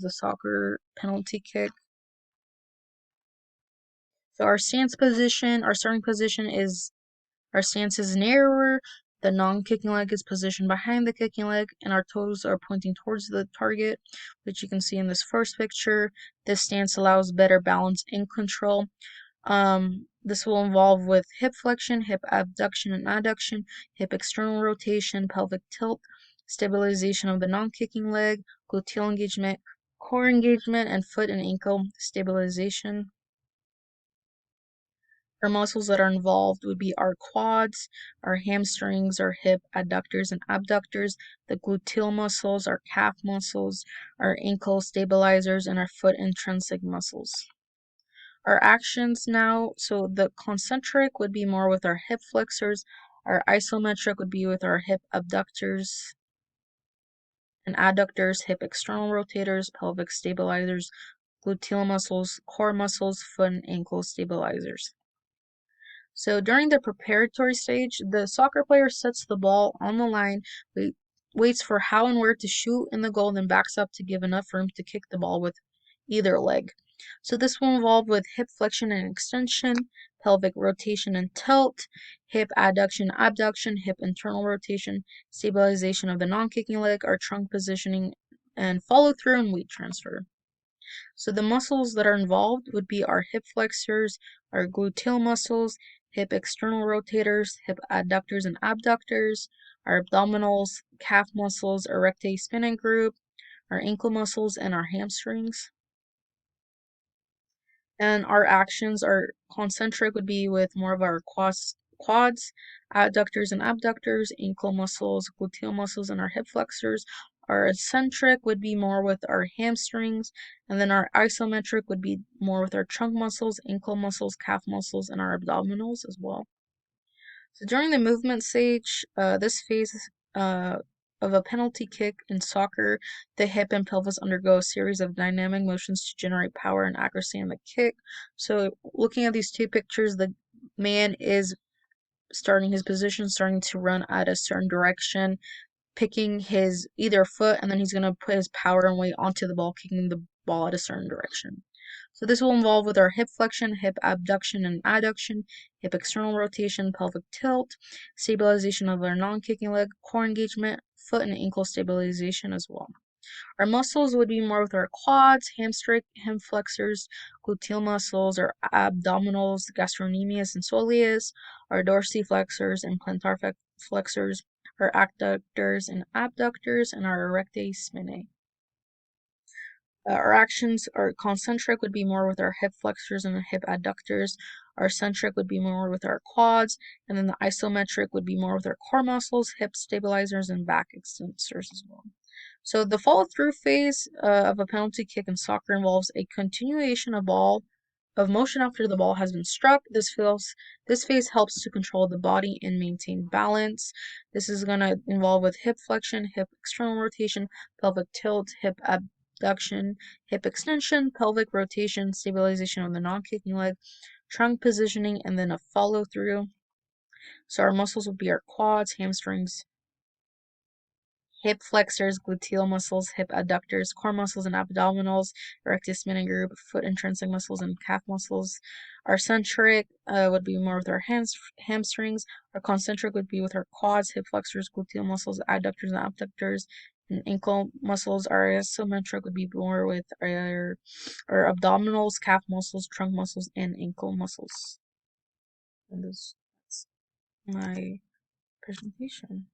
the soccer penalty kick. So our stance position, our starting position is, our stance is narrower, the non-kicking leg is positioned behind the kicking leg, and our toes are pointing towards the target, which you can see in this first picture. This stance allows better balance and control. This will involve with hip flexion, hip abduction and adduction, hip external rotation, pelvic tilt, stabilization of the non-kicking leg, gluteal engagement, core engagement, and foot and ankle stabilization. Our muscles that are involved would be our quads, our hamstrings, our hip adductors and abductors, the gluteal muscles, our calf muscles, our ankle stabilizers, and our foot intrinsic muscles. Our actions now, so the concentric would be more with our hip flexors, our isometric would be with our hip abductors and adductors, hip external rotators, pelvic stabilizers, gluteal muscles, core muscles, foot and ankle stabilizers. So during the preparatory stage, the soccer player sets the ball on the line, waits for how and where to shoot in the goal, then backs up to give enough room to kick the ball with either leg. So this will involve with hip flexion and extension, pelvic rotation and tilt, hip adduction, abduction, hip internal rotation, stabilization of the non-kicking leg, our trunk positioning, and follow through and weight transfer. So the muscles that are involved would be our hip flexors, our gluteal muscles, hip external rotators, hip adductors and abductors, our abdominals, calf muscles, erector spinae group, our ankle muscles, and our hamstrings. And our actions, our concentric would be with more of our quads, adductors and abductors, ankle muscles, gluteal muscles, and our hip flexors. Our eccentric would be more with our hamstrings, and then our isometric would be more with our trunk muscles, ankle muscles, calf muscles, and our abdominals as well. So during the movement stage, this phase of a penalty kick in soccer, the hip and pelvis undergo a series of dynamic motions to generate power and accuracy in the kick. So looking at these two pictures, the man is starting his position, starting to run at a certain direction, picking his either foot, and then he's going to put his power and weight onto the ball, kicking the ball at a certain direction. So this will involve with our hip flexion, hip abduction and adduction, hip external rotation, pelvic tilt, stabilization of our non-kicking leg, core engagement, foot and ankle stabilization as well. Our muscles would be more with our quads, hamstring, hip flexors, gluteal muscles, our abdominals, gastrocnemius and soleus, our dorsiflexors and plantar flexors, our adductors and abductors, and our erector spinae. Our actions, our concentric would be more with our hip flexors and hip adductors. Our centric would be more with our quads, and then the isometric would be more with our core muscles, hip stabilizers, and back extensors as well. So the follow-through phase of a penalty kick in soccer involves a continuation of motion after the ball has been struck. This phase helps to control the body and maintain balance. This is going to involve with hip flexion, hip external rotation, pelvic tilt, hip abduction, hip extension, pelvic rotation, stabilization of the non-kicking leg, trunk positioning, and then a follow-through. So our muscles would be our quads, hamstrings, hip flexors, gluteal muscles, hip adductors, core muscles and abdominals, erector spinae group, foot intrinsic muscles, and calf muscles. Our centric would be more with our hamstrings. Our concentric would be with our quads, hip flexors, gluteal muscles, adductors and abductors, and ankle muscles. Our isometric would be more with our abdominals, calf muscles, trunk muscles, and ankle muscles. And that's my presentation.